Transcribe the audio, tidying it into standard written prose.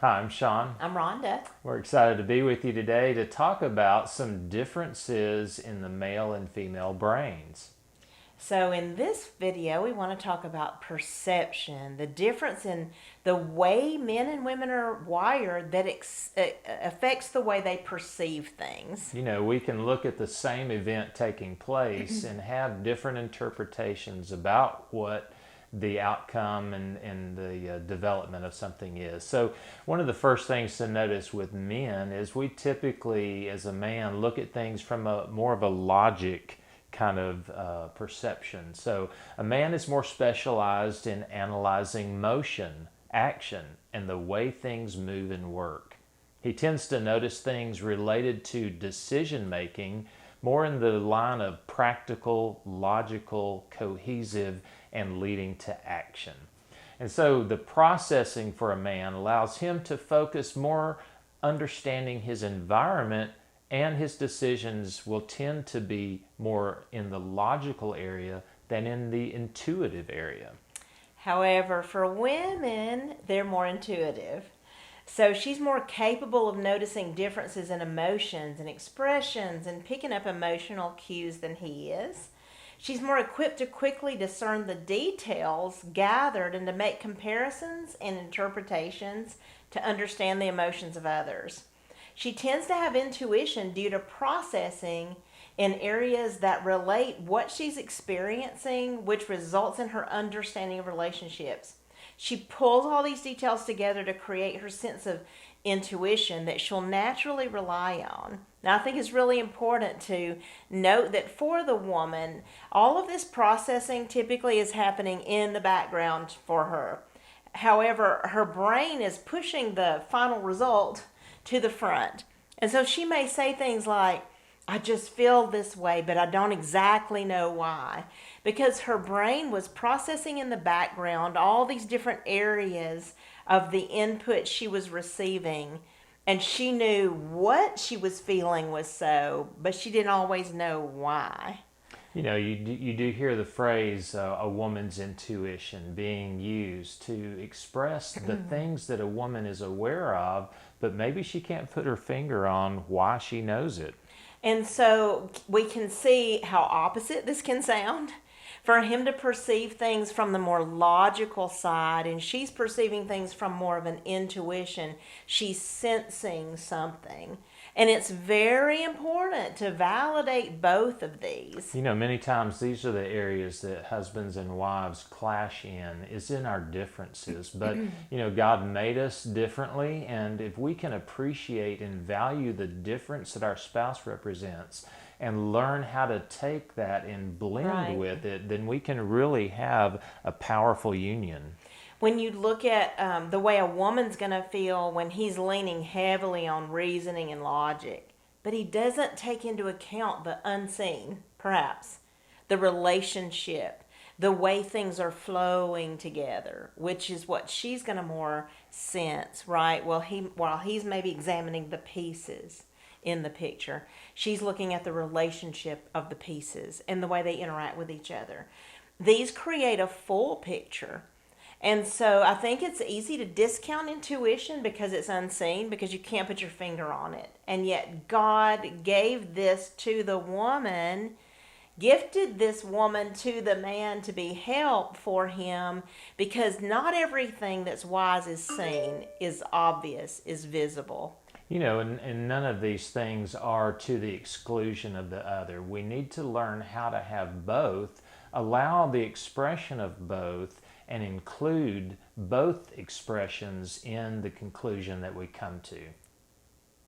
Hi, I'm Sean. I'm Rhonda. We're excited to be with you today to talk about some differences in the male and female brains. So, in this video, we want to talk about perception, the difference in the way men and women are wired that affects the way they perceive things. You know, we can look at the same event taking place and have different interpretations about what the outcome and the development of something is. So one of the first things to notice with men is we typically, as a man, look at things from a more of a logic kind of perception. So a man is more specialized in analyzing motion, action, and the way things move and work. He tends to notice things related to decision making more in the line of practical, logical, cohesive, and leading to action. And so the processing for a man allows him to focus more understanding his environment, and his decisions will tend to be more in the logical area than in the intuitive area. However, for women, they're more intuitive. So she's more capable of noticing differences in emotions and expressions and picking up emotional cues than he is. She's more equipped to quickly discern the details gathered and to make comparisons and interpretations to understand the emotions of others. She tends to have intuition due to processing in areas that relate what she's experiencing, which results in her understanding of relationships. She pulls all these details together to create her sense of intuition that she'll naturally rely on. Now, I think it's really important to note that for the woman, all of this processing typically is happening in the background for her. However, her brain is pushing the final result to the front. And so she may say things like, I just feel this way, but I don't exactly know why. Because her brain was processing in the background all these different areas of the input she was receiving. And she knew what she was feeling was so, but she didn't always know why. You know, you do hear the phrase a woman's intuition being used to express the things that a woman is aware of, but maybe she can't put her finger on why she knows it. And so we can see how opposite this can sound. For him to perceive things from the more logical side, and she's perceiving things from more of an intuition. She's sensing something. And it's very important to validate both of these. You know, many times these are the areas that husbands and wives clash in, is in our differences. But, you know, God made us differently, and if we can appreciate and value the difference that our spouse represents and learn how to take that and blend with it, then we can really have a powerful union. When you look at the way a woman's going to feel when he's leaning heavily on reasoning and logic, but he doesn't take into account the unseen, perhaps, the relationship, the way things are flowing together, which is what she's going to more sense, right? While he's maybe examining the pieces in the picture, she's looking at the relationship of the pieces and the way they interact with each other. These create a full picture. And so I think it's easy to discount intuition because it's unseen, because you can't put your finger on it. And yet God gave this to the woman, gifted this woman to the man to be help for him, because not everything that's wise is seen, is obvious, is visible. You know, and none of these things are to the exclusion of the other. We need to learn how to have both, allow the expression of both, and include both expressions in the conclusion that we come to.